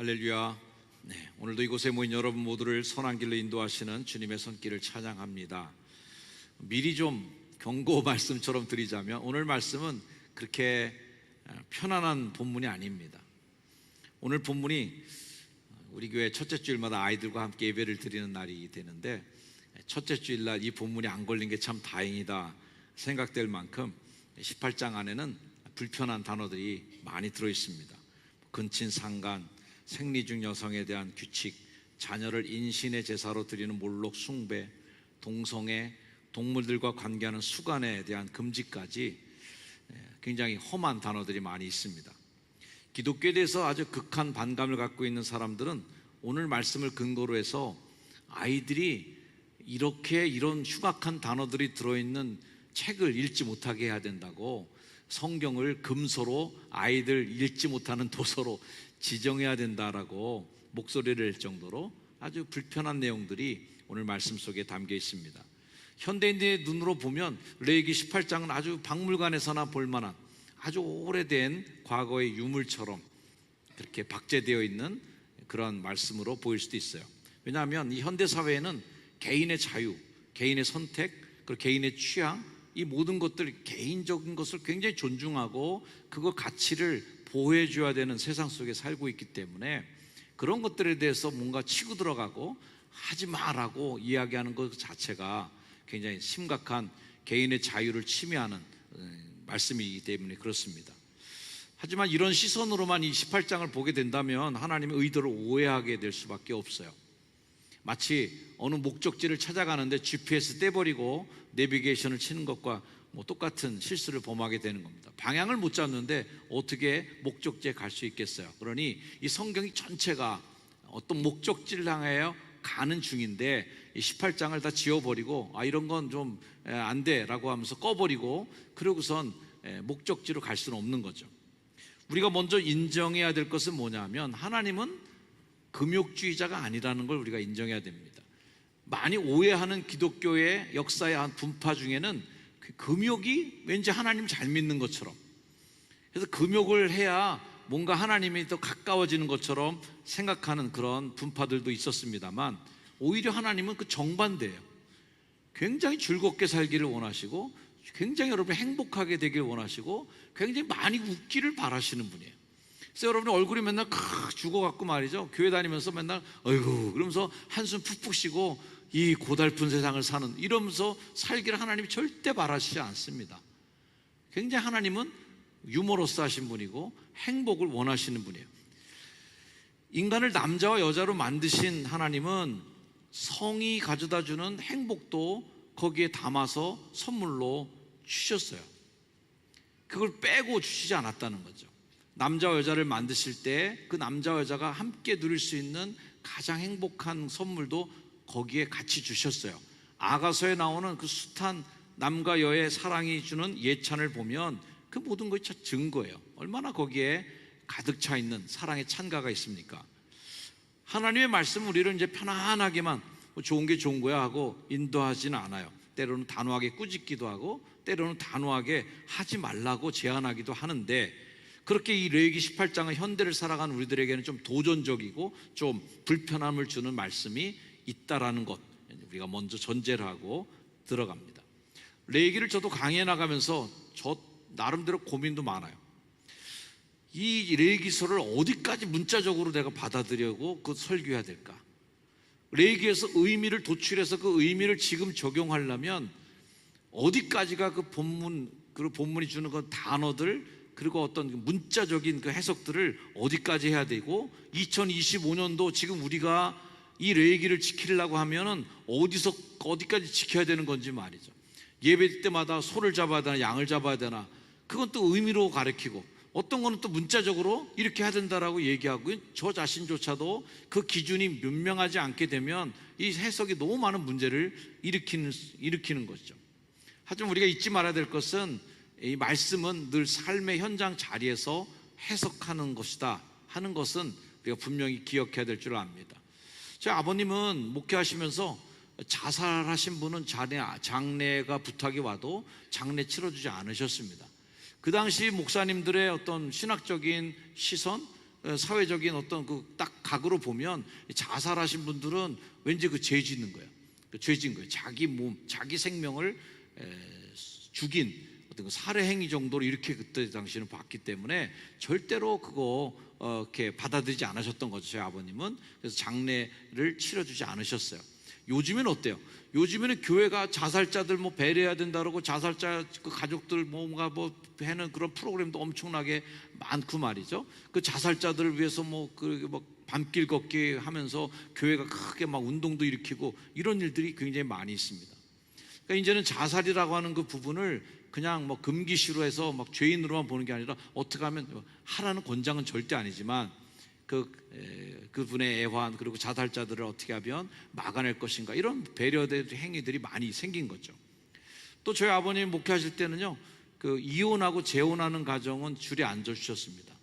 할렐루야. 오늘도 이곳에 모인 여러분 모두를 선한 길로 인도하시는 주님의 손길을 찬양합니다. 미리 좀 경고 말씀처럼 드리자면 오늘 말씀은 그렇게 편안한 본문이 아닙니다. 오늘 본문이 우리 교회 첫째 주일마다 아이들과 함께 예배를 드리는 날이 되는데, 첫째 주일날 이 본문이 안 걸린 게 참 다행이다 생각될 만큼 18장 안에는 불편한 단어들이 많이 들어있습니다. 근친상간, 생리 중 여성에 대한 규칙, 자녀를 인신의 제사로 드리는 몰록 숭배, 동성애, 동물들과 관계하는 수간에 대한 금지까지 굉장히 험한 단어들이 많이 있습니다. 기독교에 대해서 아주 극한 반감을 갖고 있는 사람들은 오늘 말씀을 근거로 해서 아이들이 이런 흉악한 단어들이 들어있는 책을 읽지 못하게 해야 된다고, 성경을 금서로 아이들 읽지 못하는 도서로 지정해야 된다라고 목소리를 낼 정도로 아주 불편한 내용들이 오늘 말씀 속에 담겨 있습니다. 현대인의 눈으로 보면 레위기 18장은 아주 박물관에서나 볼만한 아주 오래된 과거의 유물처럼 그렇게 박제되어 있는 그런 말씀으로 보일 수도 있어요. 왜냐하면 이 현대사회에는 개인의 자유, 개인의 선택, 그리고 개인의 취향, 이 모든 것들, 개인적인 것을 굉장히 존중하고 그거 가치를 보호해 줘야 되는 세상 속에 살고 있기 때문에 그런 것들에 대해서 뭔가 치고 들어가고 하지 마라고 이야기하는 것 자체가 굉장히 심각한 개인의 자유를 침해하는 말씀이기 때문에 그렇습니다. 하지만 이런 시선으로만 이 18장을 보게 된다면 하나님의 의도를 오해하게 될 수밖에 없어요. 마치 어느 목적지를 찾아가는데 GPS 떼버리고 내비게이션을 치는 것과 똑같은 실수를 범하게 되는 겁니다. 방향을 못 잡는데 어떻게 목적지에 갈 수 있겠어요? 그러니 이 성경이 전체가 어떤 목적지를 향하여 가는 중인데 이 18장을 다 지워버리고 이런 건 좀 안 돼라고 하면서 꺼버리고 그러고선 목적지로 갈 수는 없는 거죠. 우리가 먼저 인정해야 될 것은 뭐냐면 하나님은 금욕주의자가 아니라는 걸 우리가 인정해야 됩니다. 많이 오해하는 기독교의 역사의 한 분파 중에는 금욕이 왠지 하나님 잘 믿는 것처럼, 그래서 금욕을 해야 뭔가 하나님이 더 가까워지는 것처럼 생각하는 그런 분파들도 있었습니다만, 오히려 하나님은 그 정반대예요. 굉장히 즐겁게 살기를 원하시고, 굉장히 여러분이 행복하게 되길 원하시고, 굉장히 많이 웃기를 바라시는 분이에요. 그래서 여러분의 얼굴이 맨날 죽어갖고 말이죠, 교회 다니면서 맨날 어이구 그러면서 한숨 푹푹 쉬고 이 고달픈 세상을 사는, 이러면서 살기를 하나님이 절대 바라시지 않습니다. 굉장히 하나님은 유머러스 하신 분이고 행복을 원하시는 분이에요. 인간을 남자와 여자로 만드신 하나님은 성이 가져다주는 행복도 거기에 담아서 선물로 주셨어요. 그걸 빼고 주시지 않았다는 거죠. 남자와 여자를 만드실 때 그 남자와 여자가 함께 누릴 수 있는 가장 행복한 선물도 거기에 같이 주셨어요. 아가서에 나오는 그 숱한 남과 여의 사랑이 주는 예찬을 보면 그 모든 것이 참 증거예요. 얼마나 거기에 가득 차 있는 사랑의 찬가가 있습니까? 하나님의 말씀은 우리를 이제 편안하게만 좋은 게 좋은 거야 하고 인도하지는 않아요. 때로는 단호하게 꾸짖기도 하고 때로는 단호하게 하지 말라고 제안하기도 하는데, 그렇게 이 레위기 18장은 현대를 살아가는 우리들에게는 좀 도전적이고 좀 불편함을 주는 말씀이 있다라는 것, 우리가 먼저 전제를 하고 들어갑니다. 레위기를 저도 강의해 나가면서 저 나름대로 고민도 많아요. 이 레위기서를 어디까지 문자적으로 내가 받아들이고 그 설교해야 될까? 레위기에서 의미를 도출해서 그 의미를 지금 적용하려면 어디까지가 그 본문이 주는 그 단어들, 그리고 어떤 문자적인 그 해석들을 어디까지 해야 되고, 2025년도 지금 우리가 이 레위기를 지키려고 하면은 어디까지 지켜야 되는 건지 말이죠. 예배 때마다 소를 잡아야 되나 양을 잡아야 되나, 그건 또 의미로 가르치고, 어떤 거는 또 문자적으로 이렇게 해야 된다라고 얘기하고, 저 자신조차도 그 기준이 분명하지 않게 되면 이 해석이 너무 많은 문제를 일으키는 것이죠. 하지만 우리가 잊지 말아야 될 것은 이 말씀은 늘 삶의 현장 자리에서 해석하는 것이다 하는 것은 우리가 분명히 기억해야 될 줄 압니다. 제 아버님은 목회하시면서 자살하신 분은 장례가 부탁이 와도 장례 치러주지 않으셨습니다. 그 당시 목사님들의 어떤 신학적인 시선, 사회적인 어떤 그 딱 각으로 보면 자살하신 분들은 왠지 그 죄 짓는 거예요. 죄 지은 거예요. 자기 몸, 자기 생명을 죽인 어떤 그 살해 행위 정도로 이렇게 그때 당시에는 봤기 때문에 절대로 그거 이렇게 받아들이지 않으셨던 거죠. 저희 아버님은. 그래서 장례를 치러주지 않으셨어요. 요즘에는 어때요? 요즘에는 교회가 자살자들 뭐 배려해야 된다 그러고 자살자 그 가족들 뭔가 뭐 하는 그런 프로그램도 엄청나게 많고 말이죠. 그 자살자들을 위해서 뭐 밤길 걷기 하면서 교회가 크게 막 운동도 일으키고 이런 일들이 굉장히 많이 있습니다. 그러니까 이제는 자살이라고 하는 그 부분을 그냥 뭐 금기시로 해서 막 죄인으로만 보는 게 아니라 어떻게 하면 하라는 권장은 절대 아니지만 그분의 애환 그리고 자살자들을 어떻게 하면 막아낼 것인가 이런 배려된 행위들이 많이 생긴 거죠. 또 저희 아버님 목회하실 때는요, 그 이혼하고 재혼하는 가정은 줄에 앉아주셨습니다.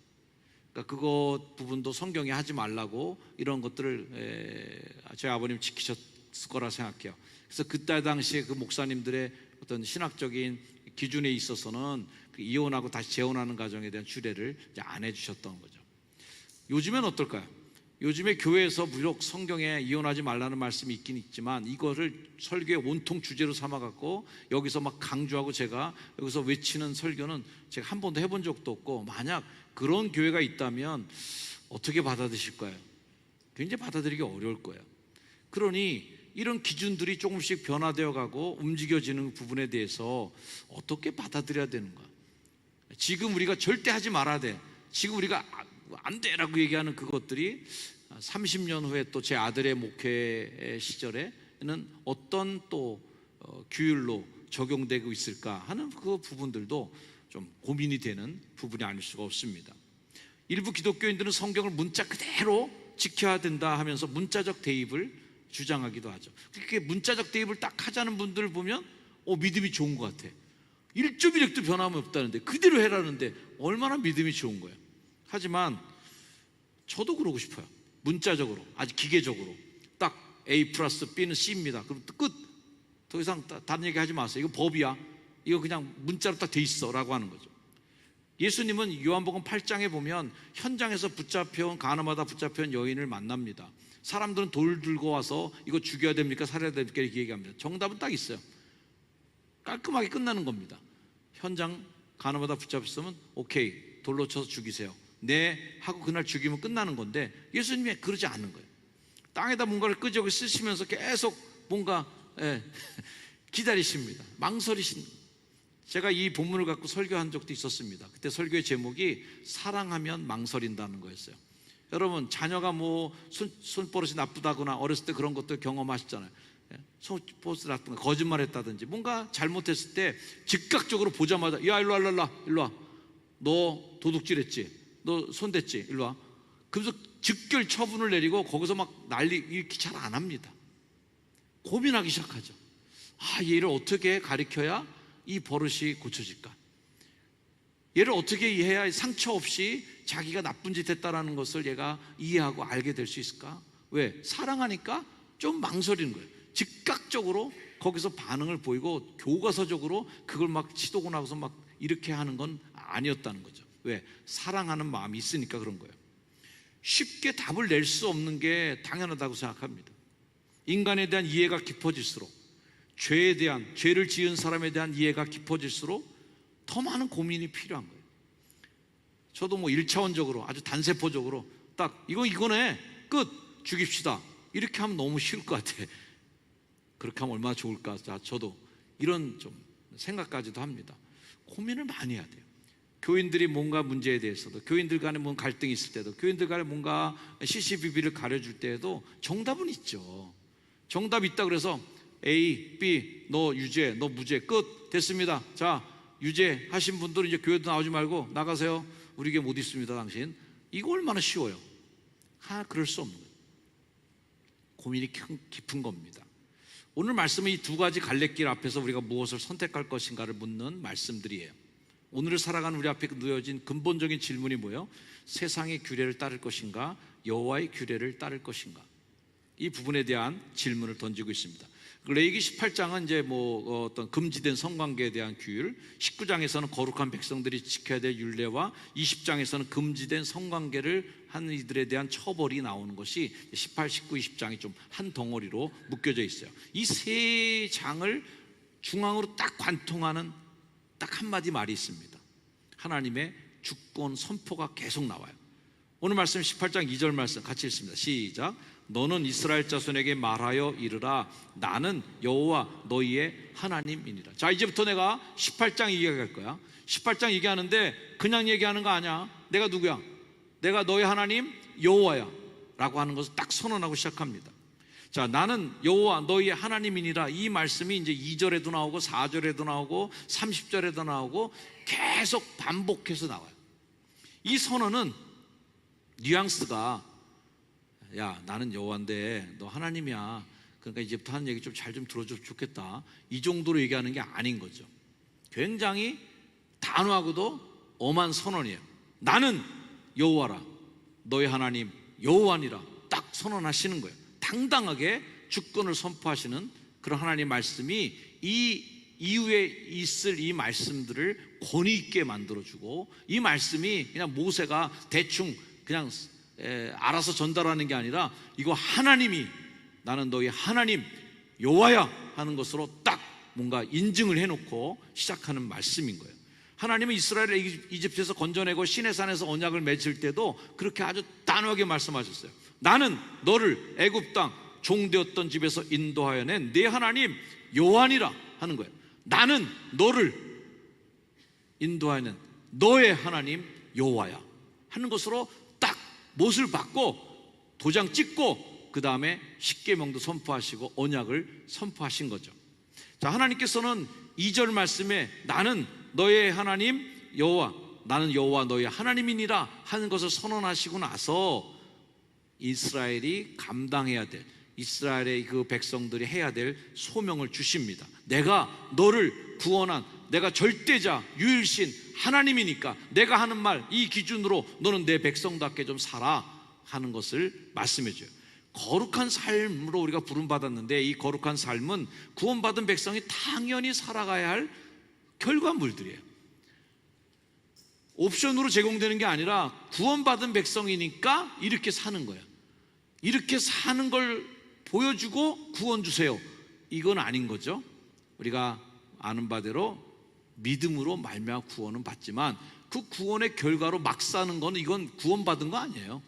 그러니까 그것 부분도 성경에 하지 말라고 이런 것들을 저희 아버님 지키셨을 거라 생각해요. 그래서 그때 당시에 그 목사님들의 어떤 신학적인 기준에 있어서는 그 이혼하고 다시 재혼하는 가정에 대한 주례를 이제 안 해주셨던 거죠. 요즘엔 어떨까요? 요즘에 교회에서 비록 성경에 이혼하지 말라는 말씀이 있긴 있지만 이거를 설교의 온통 주제로 삼아갖고 여기서 막 강조하고 제가 여기서 외치는 설교는 제가 한 번도 해본 적도 없고, 만약 그런 교회가 있다면 어떻게 받아들이실 거예요? 굉장히 받아들이기 어려울 거예요. 그러니 이런 기준들이 조금씩 변화되어 가고 움직여지는 부분에 대해서 어떻게 받아들여야 되는가? 지금 우리가 절대 하지 말아야 돼, 지금 우리가 안 돼라고 얘기하는 그것들이 30년 후에 또 제 아들의 목회 시절에는 어떤 또 규율로 적용되고 있을까 하는 그 부분들도 좀 고민이 되는 부분이 아닐 수가 없습니다. 일부 기독교인들은 성경을 문자 그대로 지켜야 된다 하면서 문자적 대입을 주장하기도 하죠. 그렇게 문자적 대입을 딱 하자는 분들을 보면 믿음이 좋은 것 같아. 1.1획도 변함이 없다는데 그대로 해라는데 얼마나 믿음이 좋은 거예요. 하지만 저도 그러고 싶어요. 문자적으로, 아주 기계적으로 딱 A 플러스 B는 C입니다. 그럼 끝. 더 이상 다른 얘기 하지 마세요. 이거 법이야. 이거 그냥 문자로 딱 돼 있어 라고 하는 거죠. 예수님은 요한복음 8장에 보면 현장에서 가나마다 붙잡혀온 여인을 만납니다. 사람들은 돌 들고 와서 이거 죽여야 됩니까? 살해야 됩니까? 이렇게 얘기합니다. 정답은 딱 있어요. 깔끔하게 끝나는 겁니다. 현장 가나마다 붙잡혔으면 오케이, 돌로 쳐서 죽이세요. 네 하고 그날 죽이면 끝나는 건데 예수님이 그러지 않는 거예요. 땅에다 뭔가를 끄적이 쓰시면서 계속 뭔가 기다리십니다. 망설이신. 제가 이 본문을 갖고 설교한 적도 있었습니다. 그때 설교의 제목이 사랑하면 망설인다는 거였어요. 여러분, 자녀가 뭐 손버릇이 나쁘다거나 어렸을 때 그런 것도 경험하셨잖아요. 손버릇이 나쁘거나 거짓말했다든지 뭔가 잘못했을 때 즉각적으로 보자마자 야 일로 와, 너 도둑질했지, 너 손댔지, 일로 와. 그래서 즉결 처분을 내리고 거기서 막 난리 이렇게 잘 안 합니다. 고민하기 시작하죠. 얘를 어떻게 가르쳐야 이 버릇이 고쳐질까? 얘를 어떻게 이해해야 상처 없이 자기가 나쁜 짓 했다라는 것을 얘가 이해하고 알게 될 수 있을까? 왜? 사랑하니까 좀 망설이는 거예요. 즉각적으로 거기서 반응을 보이고 교과서적으로 그걸 막 시도고 나서 막 이렇게 하는 건 아니었다는 거죠. 왜? 사랑하는 마음이 있으니까 그런 거예요. 쉽게 답을 낼 수 없는 게 당연하다고 생각합니다. 인간에 대한 이해가 깊어질수록, 죄를 지은 사람에 대한 이해가 깊어질수록 더 많은 고민이 필요한 거예요. 저도 뭐 1차원적으로 아주 단세포적으로 딱 이거네, 끝, 죽입시다 이렇게 하면 너무 쉬울 것 같아. 그렇게 하면 얼마나 좋을까. 저도 이런 좀 생각까지도 합니다. 고민을 많이 해야 돼요. 교인들이 뭔가 문제에 대해서도, 교인들 간에 뭔가 갈등이 있을 때도, 교인들 간에 뭔가 시시비비를 가려줄 때에도 정답은 있죠. 정답 있다 그래서 A, B, 너 유죄, 너 무죄, 끝, 됐습니다. 자, 유죄 하신 분들은 이제 교회도 나오지 말고 나가세요. 우리 교회 못 있습니다, 당신. 이거 얼마나 쉬워요. 그럴 수 없는 거예요. 고민이 깊은 겁니다. 오늘 말씀은 이 두 가지 갈래길 앞에서 우리가 무엇을 선택할 것인가를 묻는 말씀들이에요. 오늘을 살아가는 우리 앞에 놓여진 근본적인 질문이 뭐예요? 세상의 규례를 따를 것인가, 여호와의 규례를 따를 것인가? 이 부분에 대한 질문을 던지고 있습니다. 레위기 18장은 이제 어떤 금지된 성관계에 대한 규율, 19장에서는 거룩한 백성들이 지켜야 될 율례와 20장에서는 금지된 성관계를 한 이들에 대한 처벌이 나오는 것이 18, 19, 20장이 좀 한 덩어리로 묶여져 있어요. 이 세 장을 중앙으로 딱 관통하는 딱 한마디 말이 있습니다. 하나님의 주권 선포가 계속 나와요. 오늘 말씀 18장 2절 말씀 같이 읽습니다. 시작. 너는 이스라엘 자손에게 말하여 이르라. 나는 여호와 너희의 하나님이니라. 자, 이제부터 내가 18장 얘기할 거야. 18장 얘기하는데 그냥 얘기하는 거 아니야. 내가 누구야? 내가 너희 하나님 여호와야 라고 하는 것을 딱 선언하고 시작합니다. 자, 나는 여호와 너희의 하나님이니라. 이 말씀이 이제 2절에도 나오고 4절에도 나오고 30절에도 나오고 계속 반복해서 나와요. 이 선언은 뉘앙스가, 야, 나는 여호와인데 너 하나님이야. 그러니까 이제부터 하는 얘기 좀 잘 좀 들어줬으면 좋겠다. 이 정도로 얘기하는 게 아닌 거죠. 굉장히 단호하고도 엄한 선언이에요. 나는 여호와라. 너희 하나님 여호와니라. 딱 선언하시는 거예요. 당당하게 주권을 선포하시는 그런 하나님의 말씀이 이 이후에 있을 이 말씀들을 권위 있게 만들어주고, 이 말씀이 그냥 모세가 대충 그냥 알아서 전달하는 게 아니라 이거 하나님이 나는 너희 하나님 여호와야 하는 것으로 딱 뭔가 인증을 해놓고 시작하는 말씀인 거예요. 하나님은 이스라엘을 이집트에서 건져내고 시내산에서 언약을 맺을 때도 그렇게 아주 단호하게 말씀하셨어요. 나는 너를 애굽 땅 종되었던 집에서 인도하여 낸 내 하나님 여호와니라 하는 거예요. 나는 너를 인도하여 낸 너의 하나님 여호와야 하는 것으로 딱 못을 받고 도장 찍고 그 다음에 십계명도 선포하시고 언약을 선포하신 거죠. 자, 하나님께서는 2절 말씀에 나는 너의 하나님 여호와, 나는 여호와 너의 하나님이니라 하는 것을 선언하시고 나서 이스라엘이 감당해야 될, 이스라엘의 그 백성들이 해야 될 소명을 주십니다. 내가 너를 구원한 내가 절대자 유일신 하나님이니까 내가 하는 말 이 기준으로 너는 내 백성답게 좀 살아 하는 것을 말씀해 줘요. 거룩한 삶으로 우리가 부름받았는데 이 거룩한 삶은 구원받은 백성이 당연히 살아가야 할 결과물들이에요. 옵션으로 제공되는 게 아니라 구원받은 백성이니까 이렇게 사는 거예요. 이렇게 사는 걸 보여주고 구원 주세요, 이건 아닌 거죠. 우리가 아는 바대로 믿음으로 말미암아 구원은 받지만 그 구원의 결과로 막 사는 거는 이건 구원받은 거 아니에요.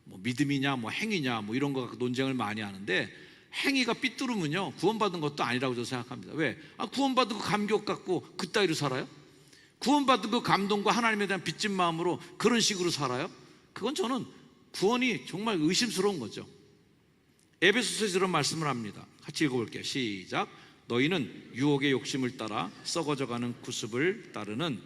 뭐 믿음이냐 뭐 행위냐 뭐 이런 거 갖고 논쟁을 많이 하는데, 행위가 삐뚤으면요 구원받은 것도 아니라고 저는 생각합니다. 왜? 구원받은 그 감격 갖고 그따위로 살아요? 구원받은 그 감동과 하나님에 대한 빚진 마음으로 그런 식으로 살아요? 그건 저는 구원이 정말 의심스러운 거죠. 에베소서에서 이런 말씀을 합니다. 같이 읽어볼게요. 시작. 너희는 유혹의 욕심을 따라 썩어져가는 구습을 따르는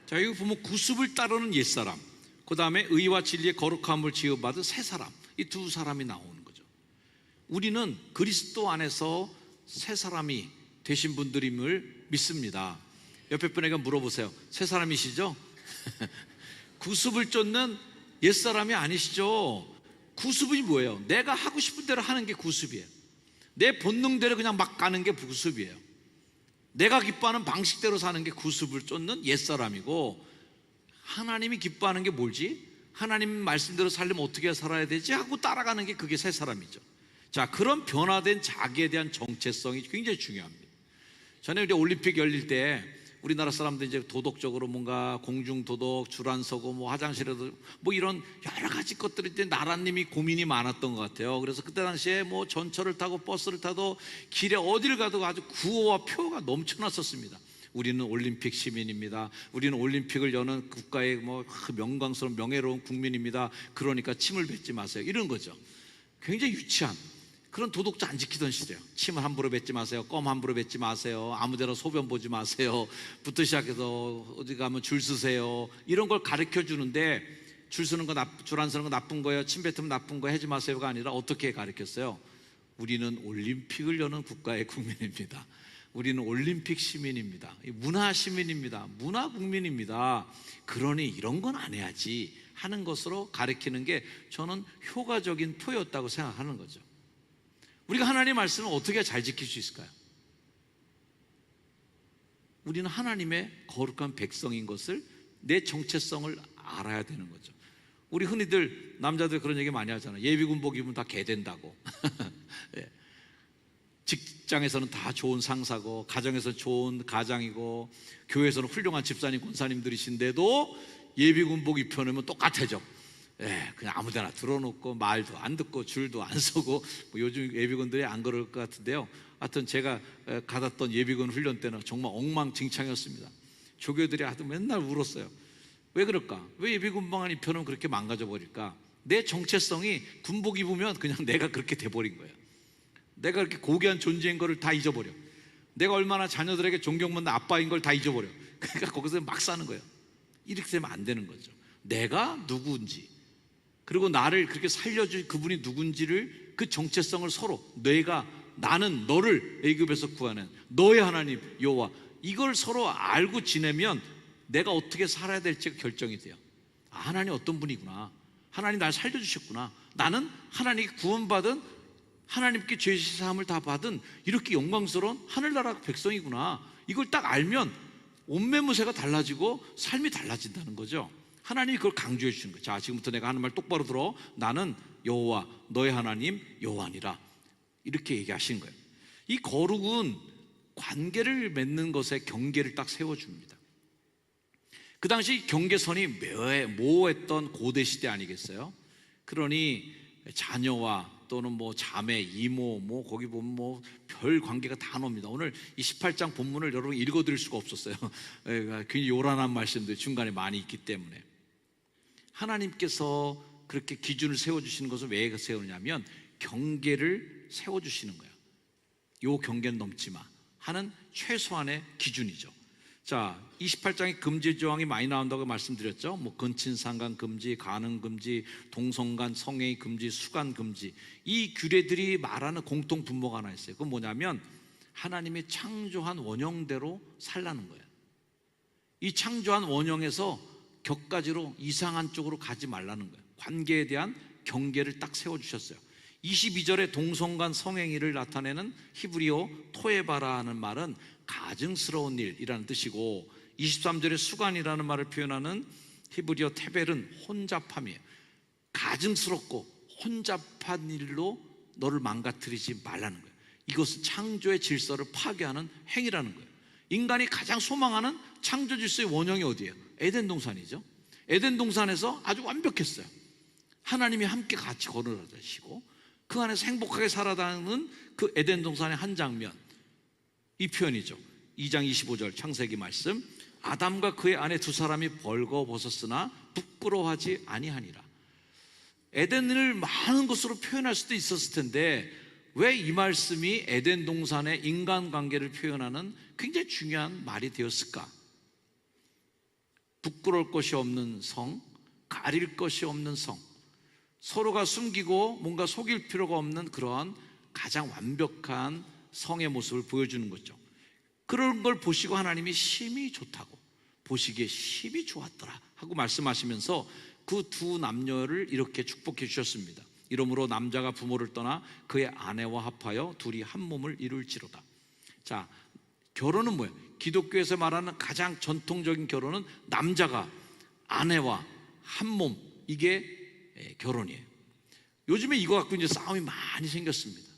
자, 이거 보면 구습을 따르는 옛사람, 그 다음에 의와 진리의 거룩함을 지어받은 새사람, 이 두 사람이 나오는 거죠. 우리는 그리스도 안에서 새사람이 되신 분들임을 믿습니다. 옆에 분에게 물어보세요. 새사람이시죠? 구습을 쫓는 옛사람이 아니시죠? 구습이 뭐예요? 내가 하고 싶은 대로 하는 게 구습이에요. 내 본능대로 그냥 막 가는 게 구습이에요. 내가 기뻐하는 방식대로 사는 게 구습을 쫓는 옛사람이고, 하나님이 기뻐하는 게 뭘지? 하나님 말씀대로 살려면 어떻게 살아야 되지? 하고 따라가는 게 그게 새사람이죠. 자, 그런 변화된 자기에 대한 정체성이 굉장히 중요합니다. 전에 이제 올림픽 열릴 때 우리나라 사람들이 이제 도덕적으로 뭔가 공중도덕, 줄안서고 뭐 화장실에도 뭐 이런 여러 가지 것들이 때 나라님이 고민이 많았던 것 같아요. 그래서 그때 당시에 뭐 전철을 타고 버스를 타도 길에 어디를 가도 아주 구호와 표가 넘쳐났었습니다. 우리는 올림픽 시민입니다. 우리는 올림픽을 여는 국가의 뭐 명광스러운 명예로운 국민입니다. 그러니까 침을 뱉지 마세요. 이런 거죠. 굉장히 유치한 그런 도덕도 안 지키던 시대예요. 침을 함부로 뱉지 마세요. 껌 함부로 뱉지 마세요. 아무데나 소변 보지 마세요. 부터 시작해서 어디 가면 줄 서세요. 이런 걸 가르쳐 주는데, 줄 서는 거 줄 안 서는 거 나쁜 거예요, 침 뱉으면 나쁜 거 하지 마세요가 아니라 어떻게 가르쳤어요? 우리는 올림픽을 여는 국가의 국민입니다. 우리는 올림픽 시민입니다. 문화 시민입니다. 문화 국민입니다. 그러니 이런 건 안 해야지 하는 것으로 가르치는 게 저는 효과적인 표였다고 생각하는 거죠. 우리가 하나님의 말씀을 어떻게 잘 지킬 수 있을까요? 우리는 하나님의 거룩한 백성인 것을, 내 정체성을 알아야 되는 거죠. 우리 흔히들 남자들 그런 얘기 많이 하잖아요. 예비군복 입으면 다 개된다고. 예. 직장에서는 다 좋은 상사고, 가정에서 좋은 가장이고, 교회에서는 훌륭한 집사님 권사님들이신데도 예비군복 입혀놓으면 똑같아져. 예, 그냥 아무데나 들어놓고 말도 안 듣고 줄도 안 서고, 뭐 요즘 예비군들이 안 그럴 것 같은데요. 하여튼 제가 받았던 예비군 훈련 때는 정말 엉망진창이었습니다. 조교들이 하도 맨날 울었어요. 왜 그럴까? 왜 예비군복만 입혀놓으면 그렇게 망가져 버릴까? 내 정체성이 군복 입으면 그냥 내가 그렇게 돼버린 거예요. 내가 그렇게 고귀한 존재인 걸 다 잊어버려. 내가 얼마나 자녀들에게 존경받는 아빠인 걸 다 잊어버려. 그러니까 거기서 막 사는 거예요. 이렇게 되면 안 되는 거죠. 내가 누구인지, 그리고 나를 그렇게 살려줄 그분이 누군지를, 그 정체성을 서로, 나는 너를 애굽에서 구하는 너의 하나님 여호와, 이걸 서로 알고 지내면 내가 어떻게 살아야 될지가 결정이 돼요. 하나님 어떤 분이구나, 하나님 날 살려주셨구나, 나는 하나님께 구원받은, 하나님께 죄 사함을 다 받은 이렇게 영광스러운 하늘나라 백성이구나. 이걸 딱 알면 옷매무새가 달라지고 삶이 달라진다는 거죠. 하나님이 그걸 강조해 주시는 거예요. 자, 지금부터 내가 하는 말 똑바로 들어. 나는 여호와 너의 하나님 여호와니라. 이렇게 얘기하시는 거예요. 이 거룩은 관계를 맺는 것에 경계를 딱 세워줍니다. 그 당시 경계선이 모호했던 고대 시대 아니겠어요? 그러니 자녀와 또는 뭐 자매, 이모, 뭐 거기 보면 뭐 별 관계가 다 나옵니다. 오늘 이 18장 본문을 여러분 읽어드릴 수가 없었어요. 굉장히 요란한 말씀들이 중간에 많이 있기 때문에. 하나님께서 그렇게 기준을 세워주시는 것을 왜 세우냐면 경계를 세워주시는 거예요. 요 경계는 넘지 마 하는 최소한의 기준이죠. 자, 28장에 금지 조항이 많이 나온다고 말씀드렸죠. 뭐 근친상간 금지, 간음 금지, 동성간 성애의 금지, 수간 금지, 이 규례들이 말하는 공통 분모가 하나 있어요. 그건 뭐냐면 하나님이 창조한 원형대로 살라는 거예요. 이 창조한 원형에서 격가지로 이상한 쪽으로 가지 말라는 거예요. 관계에 대한 경계를 딱 세워주셨어요. 22절에 동성간 성행위를 나타내는 히브리어 토에바라는 말은 가증스러운 일이라는 뜻이고, 23절에 수간이라는 말을 표현하는 히브리어 테벨은 혼잡함이에요. 가증스럽고 혼잡한 일로 너를 망가뜨리지 말라는 거예요. 이것은 창조의 질서를 파괴하는 행위라는 거예요. 인간이 가장 소망하는 창조 질서의 원형이 어디예요? 에덴 동산이죠. 에덴 동산에서 아주 완벽했어요. 하나님이 함께 같이 걸어가시고 그 안에서 행복하게 살아가는 그 에덴 동산의 한 장면, 이 표현이죠. 2장 25절 창세기 말씀, 아담과 그의 아내 두 사람이 벌거벗었으나 부끄러워하지 아니하니라. 에덴을 많은 것으로 표현할 수도 있었을 텐데 왜 이 말씀이 에덴 동산의 인간관계를 표현하는 굉장히 중요한 말이 되었을까? 부끄러울 것이 없는 성, 가릴 것이 없는 성, 서로가 숨기고 뭔가 속일 필요가 없는 그런 가장 완벽한 성의 모습을 보여주는 거죠. 그런 걸 보시고 하나님이 심히 좋다고, 보시기에 심히 좋았더라 하고 말씀하시면서 그 두 남녀를 이렇게 축복해 주셨습니다. 이러므로 남자가 부모를 떠나 그의 아내와 합하여 둘이 한 몸을 이룰지로다. 자, 결혼은 뭐예요? 기독교에서 말하는 가장 전통적인 결혼은 남자가 아내와 한 몸, 이게 결혼이에요. 요즘에 이거 갖고 이제 싸움이 많이 생겼습니다.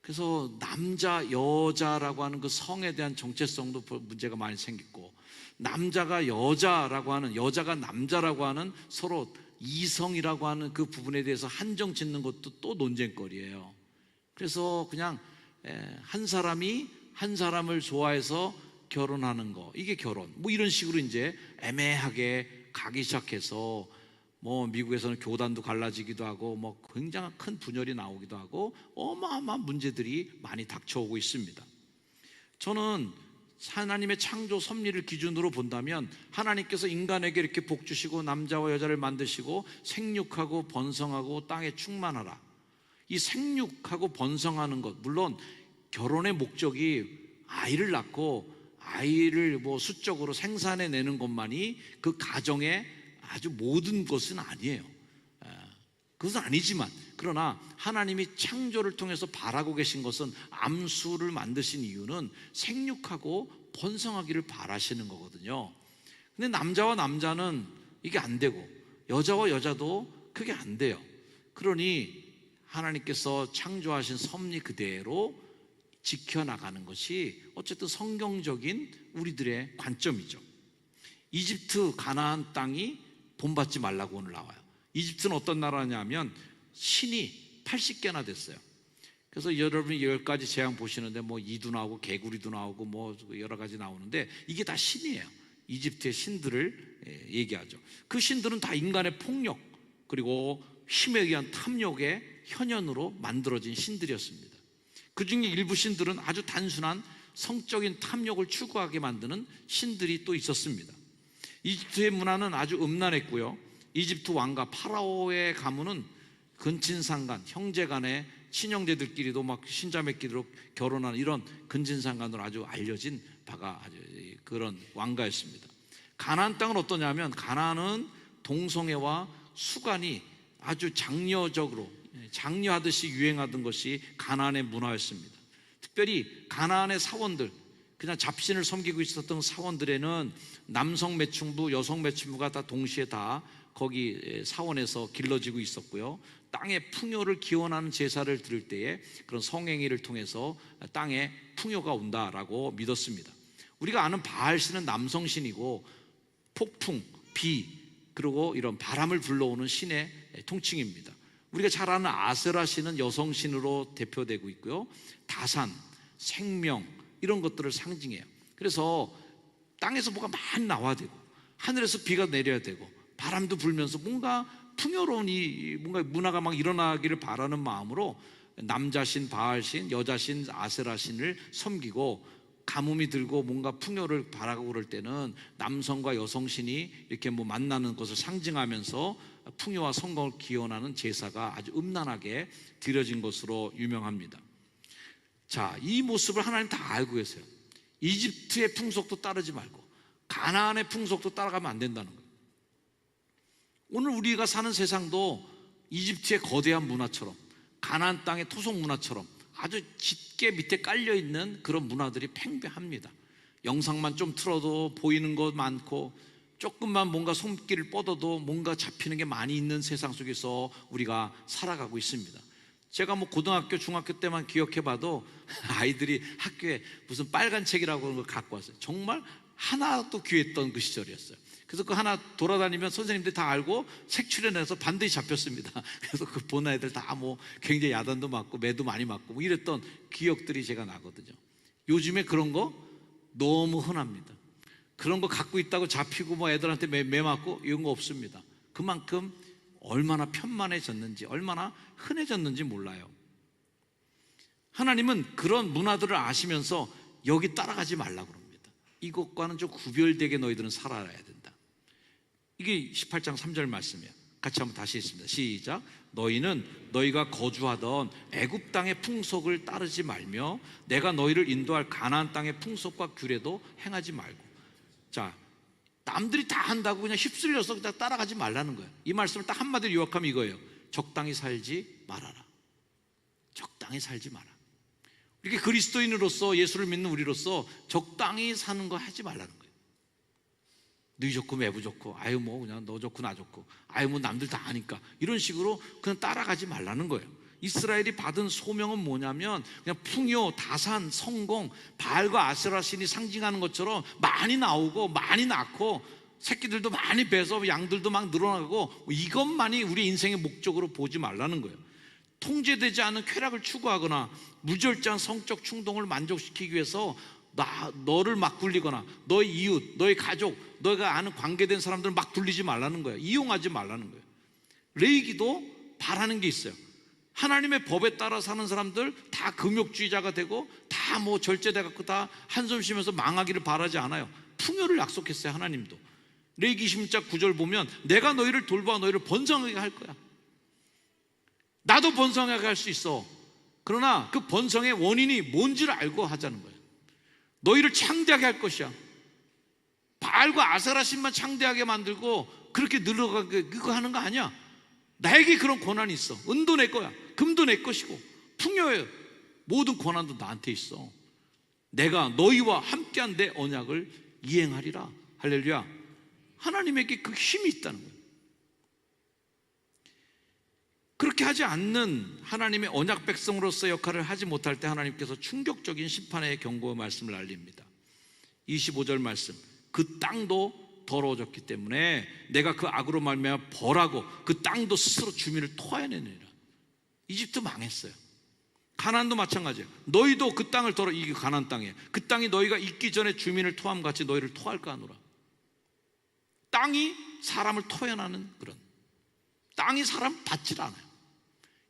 그래서 남자, 여자라고 하는 그 성에 대한 정체성도 문제가 많이 생겼고, 남자가 여자라고 하는, 여자가 남자라고 하는 서로 이성이라고 하는 그 부분에 대해서 한정 짓는 것도 또 논쟁거리예요. 그래서 그냥 한 사람이 한 사람을 좋아해서 결혼하는 거, 이게 결혼, 뭐 이런 식으로 이제 애매하게 가기 시작해서 뭐 미국에서는 교단도 갈라지기도 하고 뭐 굉장한 큰 분열이 나오기도 하고 어마어마한 문제들이 많이 닥쳐오고 있습니다. 저는 하나님의 창조 섭리를 기준으로 본다면 하나님께서 인간에게 이렇게 복 주시고 남자와 여자를 만드시고 생육하고 번성하고 땅에 충만하라, 이 생육하고 번성하는 것, 물론 결혼의 목적이 아이를 낳고 아이를 뭐 수적으로 생산해내는 것만이 그 가정의 아주 모든 것은 아니에요. 그것은 아니지만, 그러나 하나님이 창조를 통해서 바라고 계신 것은, 암수를 만드신 이유는 생육하고 번성하기를 바라시는 거거든요. 근데 남자와 남자는 이게 안 되고 여자와 여자도 그게 안 돼요. 그러니 하나님께서 창조하신 섭리 그대로 지켜나가는 것이 어쨌든 성경적인 우리들의 관점이죠. 이집트 가나안 땅이 본받지 말라고 오늘 나와요. 이집트는 어떤 나라냐면 신이 80개나 됐어요. 그래서 여러분이 10가지 재앙 보시는데 뭐 이도 나오고 개구리도 나오고 뭐 여러 가지 나오는데 이게 다 신이에요. 이집트의 신들을 얘기하죠. 그 신들은 다 인간의 폭력 그리고 힘에 의한 탐욕의 현현으로 만들어진 신들이었습니다. 그 중에 일부 신들은 아주 단순한 성적인 탐욕을 추구하게 만드는 신들이 또 있었습니다. 이집트의 문화는 아주 음란했고요. 이집트 왕가 파라오의 가문은 근친상간, 형제간의 친형제들끼리도 막 신자매끼리로 결혼하는 이런 근친상간으로 아주 알려진 바가 아주 그런 왕가였습니다. 가나안 땅은 어떠냐면, 가나안은 동성애와 수간이 아주 장려하듯이 유행하던 것이 가나안의 문화였습니다. 특별히 가나안의 사원들, 그냥 잡신을 섬기고 있었던 사원들에는 남성 매춘부, 여성 매춘부가 다 동시에 다 거기 사원에서 길러지고 있었고요. 땅의 풍요를 기원하는 제사를 드릴 때에 그런 성행위를 통해서 땅에 풍요가 온다라고 믿었습니다. 우리가 아는 바알신은 남성신이고 폭풍, 비, 그리고 이런 바람을 불러오는 신의 통칭입니다. 우리가 잘 아는 아세라신은 여성신으로 대표되고 있고요. 다산, 생명 이런 것들을 상징해요. 그래서 땅에서 뭐가 많이 나와야 되고 하늘에서 비가 내려야 되고 바람도 불면서 뭔가 풍요로운 뭔가 문화가 막 일어나기를 바라는 마음으로 남자신 바알신, 여자신 아세라신을 섬기고, 가뭄이 들고 뭔가 풍요를 바라고 그럴 때는 남성과 여성신이 이렇게 뭐 만나는 것을 상징하면서 풍요와 성공을 기원하는 제사가 아주 음란하게 드려진 것으로 유명합니다. 자, 이 모습을 하나님 다 알고 계세요. 이집트의 풍속도 따르지 말고 가나안의 풍속도 따라가면 안 된다는 거예요. 오늘 우리가 사는 세상도 이집트의 거대한 문화처럼, 가나안 땅의 토속 문화처럼 아주 짙게 밑에 깔려있는 그런 문화들이 팽배합니다. 영상만 좀 틀어도 보이는 것 많고, 조금만 뭔가 손길을 뻗어도 뭔가 잡히는 게 많이 있는 세상 속에서 우리가 살아가고 있습니다. 제가 뭐 고등학교, 중학교 때만 기억해봐도 아이들이 학교에 무슨 빨간 책이라고 하는 걸 갖고 왔어요. 정말 하나도 귀했던 그 시절이었어요. 그래서 그 하나 돌아다니면 선생님들이 다 알고 색출해내서 반드시 잡혔습니다. 그래서 그 본 애들 다 뭐 굉장히 야단도 맞고 매도 많이 맞고 뭐 이랬던 기억들이 제가 나거든요. 요즘에 그런 거 너무 흔합니다. 그런 거 갖고 있다고 잡히고 뭐 애들한테 매 맞고 이런 거 없습니다. 그만큼 얼마나 편만해졌는지, 얼마나 흔해졌는지 몰라요. 하나님은 그런 문화들을 아시면서 여기 따라가지 말라고 합니다. 이것과는 좀 구별되게 너희들은 살아야 된다. 이게 18장 3절 말씀이에요. 같이 한번 다시 읽습니다. 시작. 너희는 너희가 거주하던 애굽 땅의 풍속을 따르지 말며 내가 너희를 인도할 가나안 땅의 풍속과 규례도 행하지 말고. 자, 남들이 다 한다고 그냥 휩쓸려서 그냥 따라가지 말라는 거예요. 이 말씀을 딱 한마디로 요약하면 이거예요. 적당히 살지 말아라. 적당히 살지 마라. 이렇게 그리스도인으로서, 예수를 믿는 우리로서 적당히 사는 거 하지 말라는 거예요. 너희 좋고 매부 좋고, 아유 뭐 그냥 너 좋고 나 좋고, 아유 뭐 남들 다 아니까, 이런 식으로 그냥 따라가지 말라는 거예요. 이스라엘이 받은 소명은 뭐냐면 그냥 풍요, 다산, 성공, 바알과 아세라 신이 상징하는 것처럼 많이 나오고 많이 낳고 새끼들도 많이 배서 양들도 막 늘어나고, 이것만이 우리 인생의 목적으로 보지 말라는 거예요. 통제되지 않은 쾌락을 추구하거나 무절제한 성적 충동을 만족시키기 위해서 너를 막 굴리거나 너의 이웃, 너의 가족, 너가 아는 관계된 사람들을 막 굴리지 말라는 거예요. 이용하지 말라는 거예요. 레위기도 바라는 게 있어요. 하나님의 법에 따라 사는 사람들 다 금욕주의자가 되고 다 뭐 절제돼 갖고 다 한숨 쉬면서 망하기를 바라지 않아요. 풍요를 약속했어요. 하나님도. 레위기 16장 9절 보면 내가 너희를 돌봐 너희를 번성하게 할 거야. 나도 번성하게 할 수 있어. 그러나 그 번성의 원인이 뭔지를 알고 하자는 거예요. 너희를 창대하게 할 것이야. 바알과 아세라 신만 창대하게 만들고 그렇게 늘어가게 그거 하는 거 아니야. 나에게 그런 권한이 있어. 은도 내 거야. 금도 내 것이고 풍요의 모든 권한도 나한테 있어. 내가 너희와 함께한 내 언약을 이행하리라. 할렐루야. 하나님에게 그 힘이 있다는 거예요. 그렇게 하지 않는 하나님의 언약 백성으로서 역할을 하지 못할 때 하나님께서 충격적인 심판의 경고의 말씀을 알립니다. 25절 말씀, 그 땅도 더러워졌기 때문에 내가 그 악으로 말미암아 벌하고 그 땅도 스스로 주민을 토해내느니라. 이집트 망했어요. 가나안도 마찬가지예요. 너희도 그 땅을 이게 가나안 땅이에요. 그 땅이 너희가 있기 전에 주민을 토함 같이 너희를 토할까 하노라. 땅이 사람을 토해나는 그런, 땅이 사람 받질 않아요.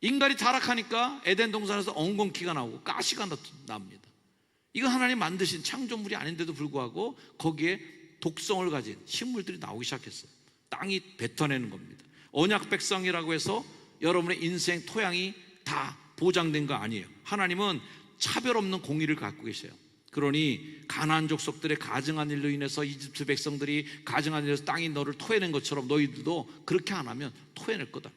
인간이 타락하니까 에덴 동산에서 엉겅퀴가 나오고 가시가 납니다. 이거 하나님 만드신 창조물이 아닌데도 불구하고 거기에 독성을 가진 식물들이 나오기 시작했어요. 땅이 뱉어내는 겁니다. 언약 백성이라고 해서 여러분의 인생 토양이 다 보장된 거 아니에요. 하나님은 차별 없는 공의를 갖고 계세요. 그러니 가나안 족속들의 가증한 일로 인해서 이집트 백성들이 가증한 일로 인해서 땅이 너를 토해낸 것처럼 너희들도 그렇게 안 하면 토해낼 거다.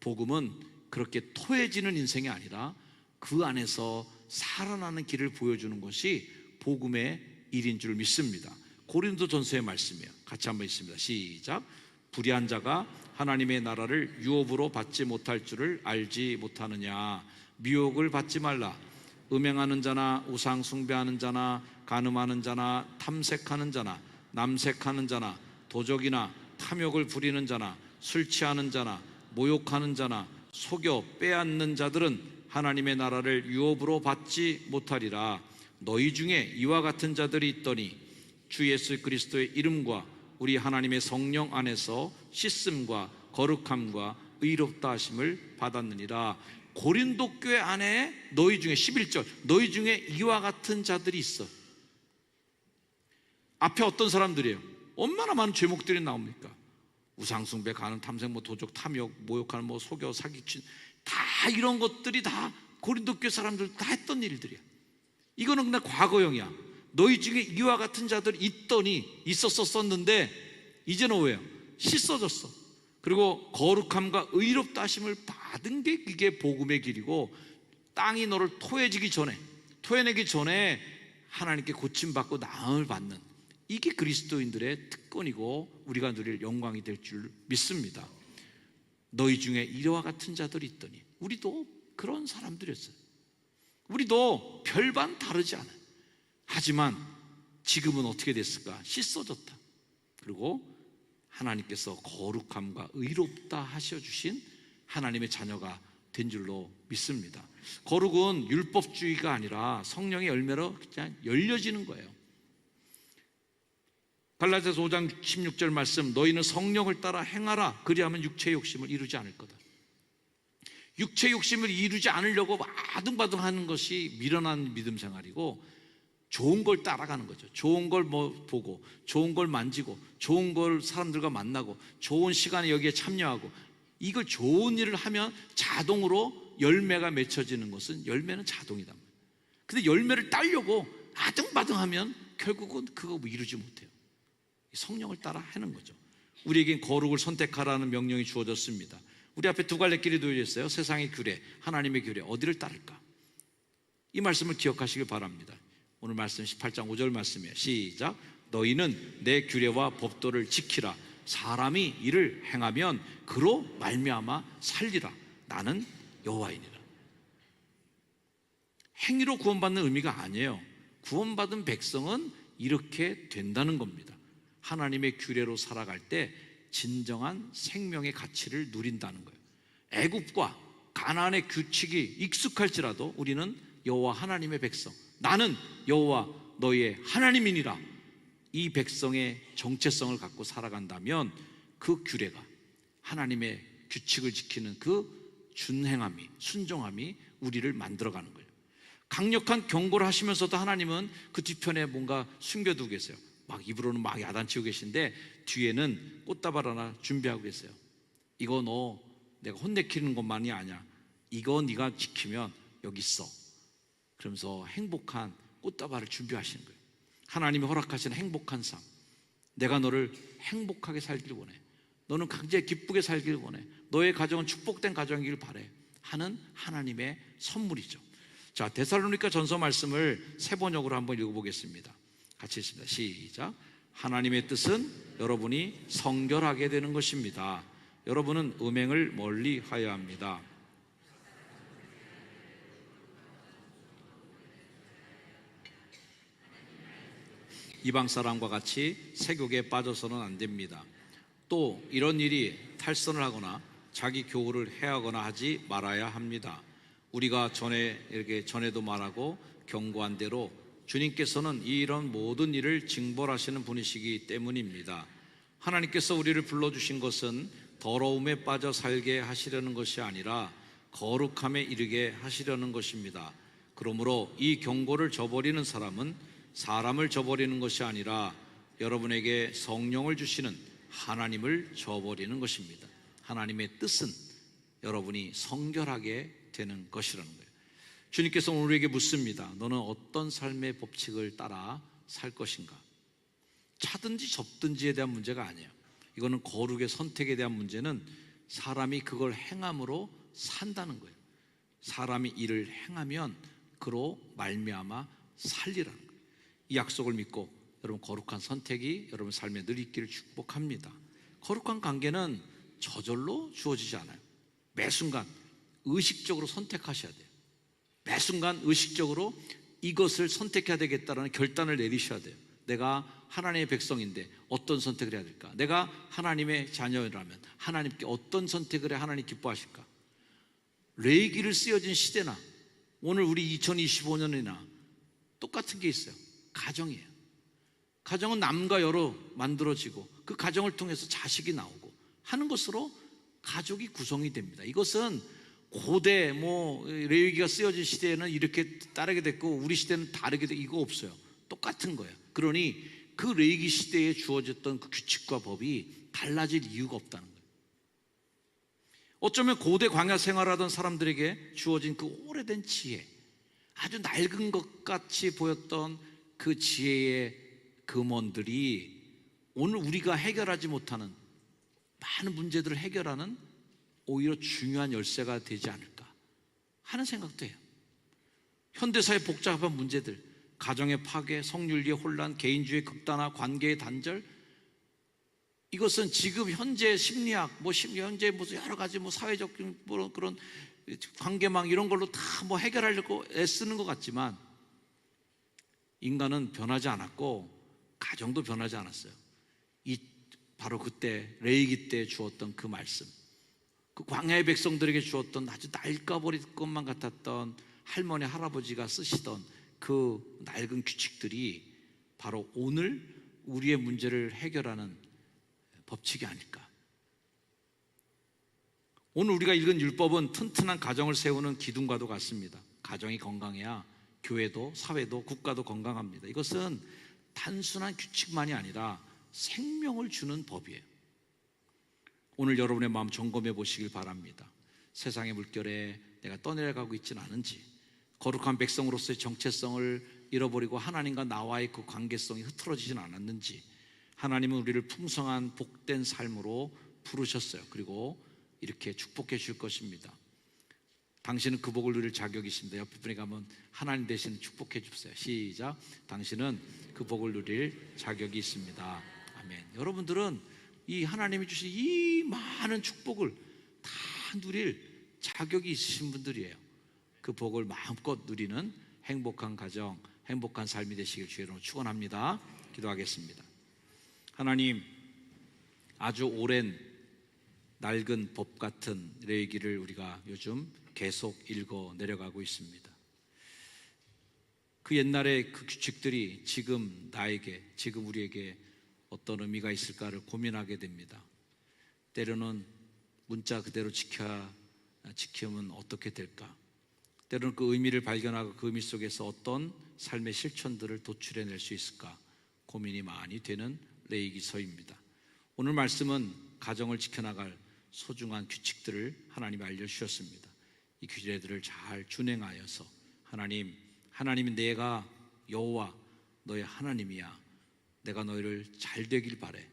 복음은 그렇게 토해지는 인생이 아니라 그 안에서 살아나는 길을 보여주는 것이 복음의 일인 줄 믿습니다. 고린도전서의 말씀이에요. 같이 한번 읽습니다. 시작. 불의한 자가 하나님의 나라를 유업으로 받지 못할 줄을 알지 못하느냐. 미혹을 받지 말라. 음행하는 자나 우상 숭배하는 자나 간음하는 자나 탐색하는 자나 남색하는 자나 도적이나 탐욕을 부리는 자나 술 취하는 자나 모욕하는 자나 속여 빼앗는 자들은 하나님의 나라를 유업으로 받지 못하리라. 너희 중에 이와 같은 자들이 있더니 주 예수 그리스도의 이름과 우리 하나님의 성령 안에서 씻음과 거룩함과 의롭다 하심을 받았느니라. 고린도 교회 안에 너희 중에 11절 너희 중에 이와 같은 자들이 있어. 앞에 어떤 사람들이에요? 얼마나 많은 죄목들이 나옵니까? 우상숭배, 간음, 탐색, 도적, 탐욕, 모욕하는, 속여, 사기친, 다 이런 것들이 다 고린도 교회 사람들 다 했던 일들이야. 이거는 그냥 과거형이야. 너희 중에 이와 같은 자들이 있더니 있었었는데 이제는 왜요? 씻어졌어. 그리고 거룩함과 의롭다 하심을 받은 게 이게 복음의 길이고, 땅이 너를 토해내기 전에 하나님께 고침받고 나음을 받는, 이게 그리스도인들의 특권이고 우리가 누릴 영광이 될 줄 믿습니다. 너희 중에 이와 같은 자들이 있더니, 우리도 그런 사람들이었어요. 우리도 별반 다르지 않아요. 하지만 지금은 어떻게 됐을까? 씻어졌다. 그리고 하나님께서 거룩함과 의롭다 하셔주신 하나님의 자녀가 된 줄로 믿습니다. 거룩은 율법주의가 아니라 성령의 열매로 그냥 열려지는 거예요. 갈라디아서 5장 16절 말씀, 너희는 성령을 따라 행하라. 그리하면 육체의 욕심을 이루지 않을 거다. 육체의 욕심을 이루지 않으려고 아둥바둥하는 것이 미련한 믿음 생활이고, 좋은 걸 따라가는 거죠. 좋은 걸 보고, 좋은 걸 만지고, 좋은 걸 사람들과 만나고, 좋은 시간에 여기에 참여하고, 이걸 좋은 일을 하면 자동으로 열매가 맺혀지는 것은, 열매는 자동이다. 근데 열매를 따려고 아둥바둥하면 결국은 그거 이루지 못해요. 성령을 따라 하는 거죠. 우리에겐 거룩을 선택하라는 명령이 주어졌습니다. 우리 앞에 두 갈래 길이 놓여 있어요. 세상의 규례, 하나님의 규례, 어디를 따를까? 이 말씀을 기억하시길 바랍니다. 오늘 말씀 18장 5절 말씀이에요. 시작. 너희는 내 규례와 법도를 지키라. 사람이 이를 행하면 그로 말미암아 살리라. 나는 여호와이니라. 행위로 구원받는 의미가 아니에요. 구원받은 백성은 이렇게 된다는 겁니다. 하나님의 규례로 살아갈 때 진정한 생명의 가치를 누린다는 거예요. 애굽과 가나안의 규칙이 익숙할지라도 우리는 여호와 하나님의 백성, 나는 여호와 너희의 하나님이니라, 이 백성의 정체성을 갖고 살아간다면 그 규례가, 하나님의 규칙을 지키는 그 준행함이, 순종함이 우리를 만들어가는 거예요. 강력한 경고를 하시면서도 하나님은 그 뒤편에 뭔가 숨겨두고 계세요. 막 입으로는 막 야단치고 계신데 뒤에는 꽃다발 하나 준비하고 계세요. 이거 너 내가 혼내키는 것만이 아니야. 이거 네가 지키면 여기 있어. 그러면서 행복한 꽃다발을 준비하시는 거예요. 하나님이 허락하시는 행복한 삶. 내가 너를 행복하게 살길 원해. 너는 강제 기쁘게 살길 원해. 너의 가정은 축복된 가정이길 바래 하는 하나님의 선물이죠. 자, 데살로니가 전서 말씀을 세 번역으로 한번 읽어보겠습니다. 같이 읽습니다. 시작. 하나님의 뜻은 여러분이 성결하게 되는 것입니다. 여러분은 음행을 멀리 하여야 합니다. 이방 사람과 같이 세욕에 빠져서는 안 됩니다. 또 이런 일이 탈선을 하거나 자기 교우를 해하거나 하지 말아야 합니다. 우리가 전에도 말하고 경고한 대로 주님께서는 이런 모든 일을 징벌하시는 분이시기 때문입니다. 하나님께서 우리를 불러주신 것은 더러움에 빠져 살게 하시려는 것이 아니라 거룩함에 이르게 하시려는 것입니다. 그러므로 이 경고를 저버리는 사람은 사람을 저버리는 것이 아니라 여러분에게 성령을 주시는 하나님을 저버리는 것입니다. 하나님의 뜻은 여러분이 성결하게 되는 것이라는 거예요. 주님께서 우리에게 묻습니다. 너는 어떤 삶의 법칙을 따라 살 것인가? 차든지 접든지에 대한 문제가 아니에요. 이거는 거룩의 선택에 대한 문제는 사람이 그걸 행함으로 산다는 거예요. 사람이 이를 행하면 그로 말미암아 살리라는 거예요. 이 약속을 믿고 여러분 거룩한 선택이 여러분 삶에 늘 있기를 축복합니다. 거룩한 관계는 저절로 주어지지 않아요. 매 순간 의식적으로 선택하셔야 돼요. 매 순간 의식적으로 이것을 선택해야 되겠다라는 결단을 내리셔야 돼요. 내가 하나님의 백성인데 어떤 선택을 해야 될까? 내가 하나님의 자녀라면 하나님께 어떤 선택을 해야 하나님 기뻐하실까? 레위기를 쓰여진 시대나 오늘 우리 2025년이나 똑같은 게 있어요. 가정이에요. 가정은 남과 여로 만들어지고 그 가정을 통해서 자식이 나오고 하는 것으로 가족이 구성이 됩니다. 이것은 고대 레위기가 쓰여진 시대에는 이렇게 따르게 됐고 우리 시대는 다르게 되고 이거 없어요. 똑같은 거예요. 그러니 그 레위기 시대에 주어졌던 그 규칙과 법이 달라질 이유가 없다는 거예요. 어쩌면 고대 광야 생활하던 사람들에게 주어진 그 오래된 지혜, 아주 낡은 것 같이 보였던 그 지혜의 금원들이 오늘 우리가 해결하지 못하는 많은 문제들을 해결하는 오히려 중요한 열쇠가 되지 않을까 하는 생각도 해요. 현대사의 복잡한 문제들, 가정의 파괴, 성윤리의 혼란, 개인주의 극단화, 관계의 단절, 이것은 지금 현재 심리학, 현재 무슨 여러 가지 사회적 그런 관계망 이런 걸로 다 해결하려고 애쓰는 것 같지만 인간은 변하지 않았고 가정도 변하지 않았어요. 바로 그때 레위기 때 주었던 그 말씀, 그 광야의 백성들에게 주었던 아주 낡아버릴 것만 같았던 할머니 할아버지가 쓰시던 그 낡은 규칙들이 바로 오늘 우리의 문제를 해결하는 법칙이 아닐까. 오늘 우리가 읽은 율법은 튼튼한 가정을 세우는 기둥과도 같습니다. 가정이 건강해야 교회도 사회도 국가도 건강합니다. 이것은 단순한 규칙만이 아니라 생명을 주는 법이에요. 오늘 여러분의 마음 점검해 보시길 바랍니다. 세상의 물결에 내가 떠내려가고 있지는 않은지, 거룩한 백성으로서의 정체성을 잃어버리고 하나님과 나와의 그 관계성이 흐트러지진 않았는지, 하나님은 우리를 풍성한 복된 삶으로 부르셨어요. 그리고 이렇게 축복해 줄 것입니다. 당신은 그 복을 누릴 자격이 있습니다. 옆에 분에게 가면 하나님 대신 축복해 주세요. 시작. 당신은 그 복을 누릴 자격이 있습니다. 아멘. 여러분들은 이 하나님이 주신 이 많은 축복을 다 누릴 자격이 있으신 분들이에요. 그 복을 마음껏 누리는 행복한 가정, 행복한 삶이 되시길 주의 이름으로 축원합니다. 기도하겠습니다. 하나님, 아주 오랜 낡은 법 같은 레위기를 우리가 요즘 계속 읽어 내려가고 있습니다. 그 옛날의 그 규칙들이 지금 나에게, 지금 우리에게 어떤 의미가 있을까를 고민하게 됩니다. 때로는 문자 그대로 지키면 어떻게 될까? 때로는 그 의미를 발견하고 그 의미 속에서 어떤 삶의 실천들을 도출해낼 수 있을까? 고민이 많이 되는 레위기서입니다. 오늘 말씀은 가정을 지켜나갈 소중한 규칙들을 하나님이 알려주셨습니다. 이 규례들을 잘 준행하여서 하나님이 내가 여호와 너의 하나님이야, 내가 너희를 잘 되길 바래,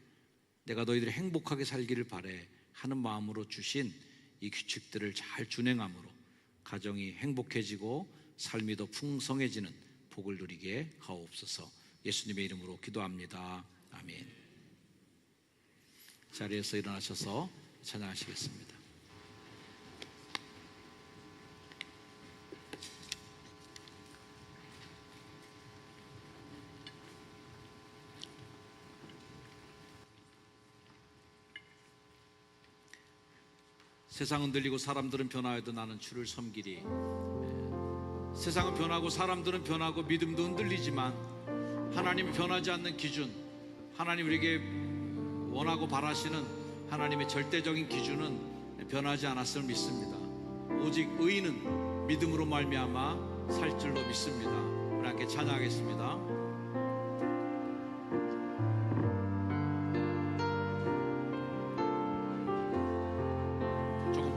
내가 너희들이 행복하게 살기를 바래 하는 마음으로 주신 이 규칙들을 잘 준행함으로 가정이 행복해지고 삶이 더 풍성해지는 복을 누리게 하옵소서. 예수님의 이름으로 기도합니다. 아멘. 자리에서 일어나셔서 찬양하시겠습니다. 세상은 들리고 사람들은 변화해도 나는 주를 섬기리. 세상은 변하고 사람들은 변하고 믿음도 흔들리지만 하나님이 변하지 않는 기준, 하나님 우리에게 원하고 바라시는 하나님의 절대적인 기준은 변하지 않았음을 믿습니다. 오직 의인은 믿음으로 말미암아 살 줄로 믿습니다. 우리 함께 찬양하겠습니다.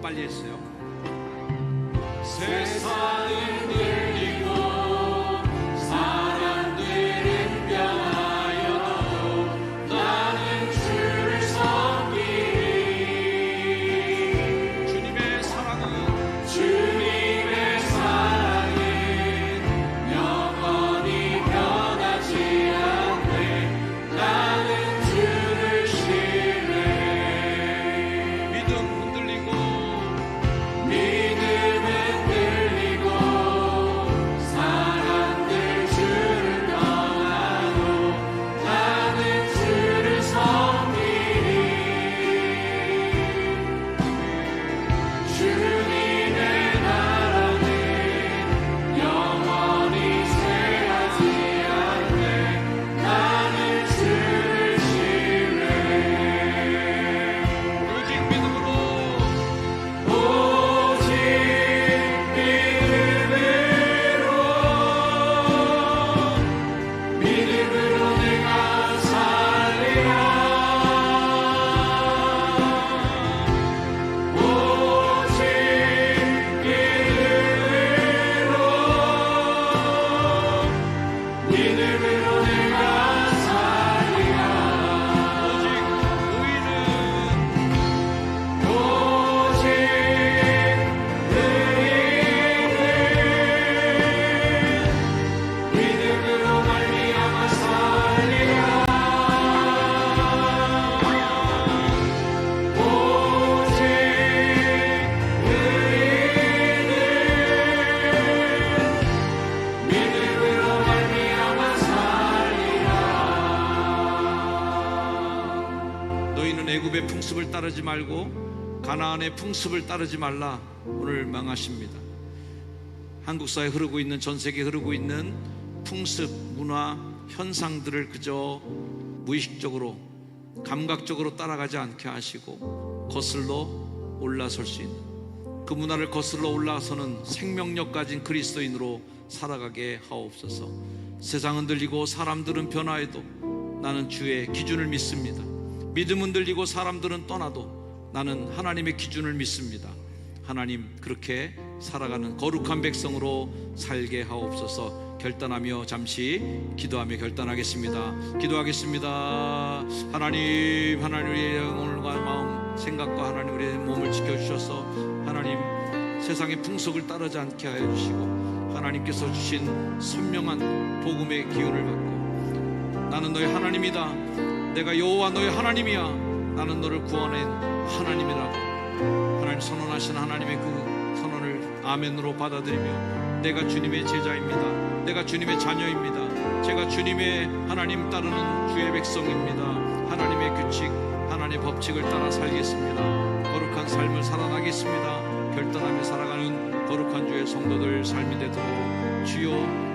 빨리 했어요. 세상은 들리고 사람들은 변하여도 나는 주를 섬기리. 주님의 사랑은 영원히 변하지 않네. 나는 주를 신뢰해. 믿음 흔들리고 애굽의 풍습을 따르지 말고 가나안의 풍습을 따르지 말라 오늘 명하십니다. 한국 사회에 흐르고 있는, 전 세계에 흐르고 있는 풍습, 문화, 현상들을 그저 무의식적으로, 감각적으로 따라가지 않게 하시고 거슬러 올라설 수 있는, 그 문화를 거슬러 올라서는 생명력 가진 그리스도인으로 살아가게 하옵소서. 세상은 들리고 사람들은 변화해도 나는 주의 기준을 믿습니다. 믿음은 들리고 사람들은 떠나도 나는 하나님의 기준을 믿습니다. 하나님, 그렇게 살아가는 거룩한 백성으로 살게 하옵소서. 결단하며 잠시 기도하며 결단하겠습니다. 기도하겠습니다. 하나님, 우리의 영혼과 마음, 생각과 하나님 우리의 몸을 지켜주셔서 하나님 세상의 풍속을 따르지 않게 하여 주시고 하나님께서 주신 선명한 복음의 기운을 받고 나는 너의 하나님이다, 내가 여호와 너의 하나님이야, 나는 너를 구원한 하나님이라고 하나님 선언하신 하나님의 그 선언을 아멘으로 받아들이며 내가 주님의 제자입니다, 내가 주님의 자녀입니다, 제가 주님의 하나님 따르는 주의 백성입니다, 하나님의 규칙, 하나님의 법칙을 따라 살겠습니다, 거룩한 삶을 살아나겠습니다. 결단하며 살아가는 거룩한 주의 성도들 삶이 되도록 주여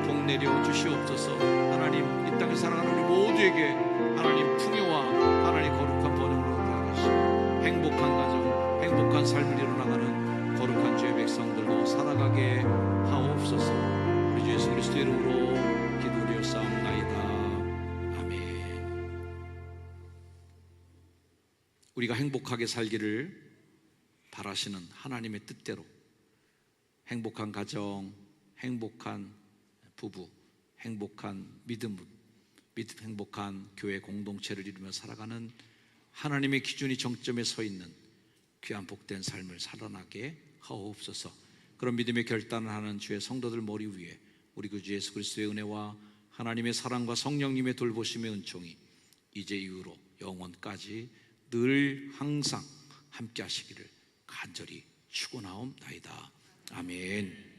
복 내려 주시옵소서. 하나님, 이 땅에 살아가는 우리 모두에게 하나님 풍요와 하나님 거룩한 번영으로 나아가시고 행복한 가정, 행복한 삶을 이뤄나가는 거룩한 주의 백성들로 살아가게 하옵소서. 우리 주 예수 그리스도 이름으로 기도드렸사옵나이다. 아멘. 우리가 행복하게 살기를 바라시는 하나님의 뜻대로 행복한 가정, 행복한 부부, 행복한 믿음, 행복한 교회 공동체를 이루며 살아가는 하나님의 기준이 정점에 서 있는 귀한 복된 삶을 살아나게 하옵소서. 그런 믿음의 결단을 하는 주의 성도들 머리 위에 우리 구주 예수 그리스도의 은혜와 하나님의 사랑과 성령님의 돌보심의 은총이 이제 이후로 영원까지 늘 항상 함께 하시기를 간절히 축원하옵나이다. 아멘.